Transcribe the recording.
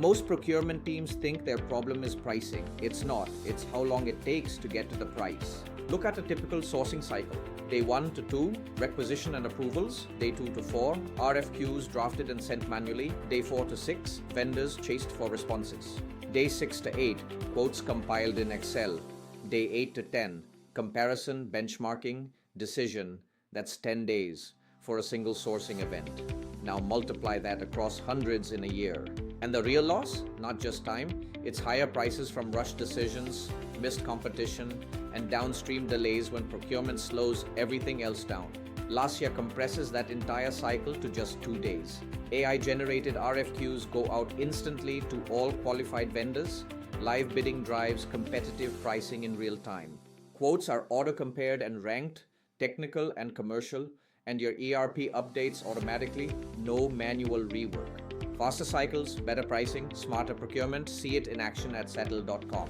Most procurement teams think their problem is pricing. It's not. It's how long it takes to get to the price. Look at a typical sourcing cycle. Day 1 to 2, requisition and approvals. Day 2 to 4, RFQs drafted and sent manually. Day 4 to 6, vendors chased for responses. Day 6 to 8, quotes compiled in Excel. Day 8 to 10, comparison, benchmarking, decision. That's 10 days for a single sourcing event. Now multiply that across hundreds in a year. And the real loss? Not just time, it's higher prices from rushed decisions, missed competition, and downstream delays when procurement slows everything else down. Lasya compresses that entire cycle to just 2 days. AI-generated RFQs go out instantly to all qualified vendors. Live bidding drives competitive pricing in real time. Quotes are auto-compared and ranked, technical and commercial, and your ERP updates automatically, no manual rework. Faster cycles, better pricing, smarter procurement. See it in action at Settyl.com.